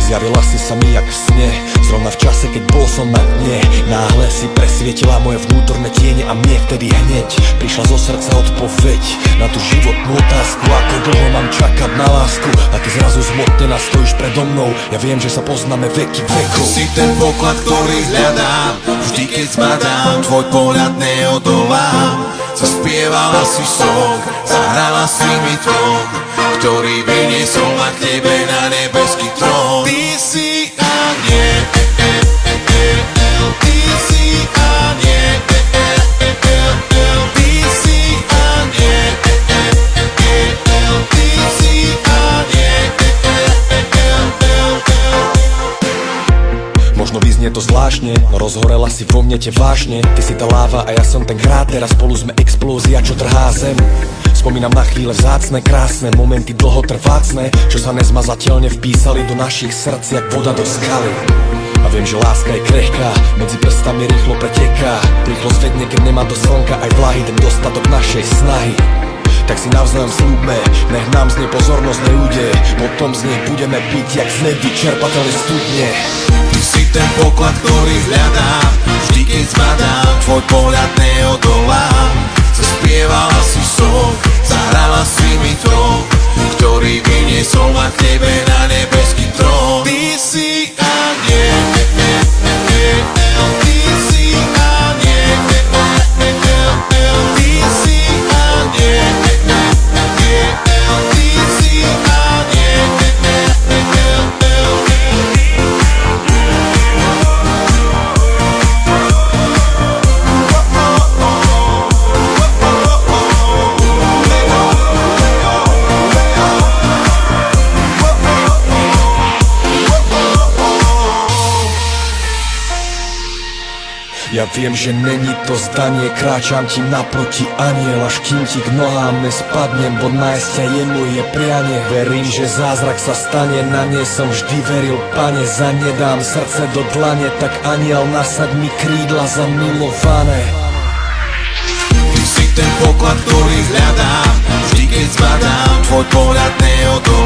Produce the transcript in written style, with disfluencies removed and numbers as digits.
Zjavila si sa mi jak v sne, zrovna v čase, keď bol som na dne. Náhle si presvietila moje vnútorné tiene a mne vtedy hneď prišla zo srdca odpoveď na tú životnú otázku, ako dlho mám čakať na lásku. A ty zrazu zmotnená stojíš predo mnou, ja viem, že sa poznáme veky vekov. Si ten poklad, ktorý hľadám, vždy keď zbadám tvoj pohľad neodolám. Zaspievala si song, zahrala si mi tón, ktorý vyniesol ma k tebe na nebeský trón. Ty si aniel, ty si aniel, ty si aniel, ty si aniel. Možno vyznie to zvláštne, no rozhorela si vo mne tie vášne. Ty si tá láva a ja som ten kráter a spolu sme explózia, čo trhá zem. Spomínam na chvíle vzácne, krásne, momenty dlhotrvácne, čo sa nezmazateľne vpísali do našich srdc jak voda do skaly. A viem, že láska je krehká, medzi prstami rýchlo preteká. Rýchlo svedne, keď nemá do slnka aj vlahy, ten dostatok našej snahy. Tak si navzájom slúbme, nech nám z nej pozornosť neújde, potom z nej budeme piť jak z nevyčerpateľnej studne. Ty si ten poklad, ktorý hľadám, vždy keď zbadám tvoj pohľad neodolám. Zaspievala si song, zahrala si mi tón, ktorý vyniesol ma k tebe na nebeský trón. Ty si aniel, ty si aniel, ty si aniel, ty si aniel. Ja viem, že není to zdanie, kráčam ti naproti aniel, až kým ti k nohám nespadnem, bo nájsť ťa je moje prianie. Verím, že zázrak sa stane, na ne som vždy veril, pane. Zanedám srdce do dlane, tak aniel nasaď mi krídla zamilované. Ty si ten poklad, ktorý hľadám, vždy keď zbadám tvoj pohľad neodolám.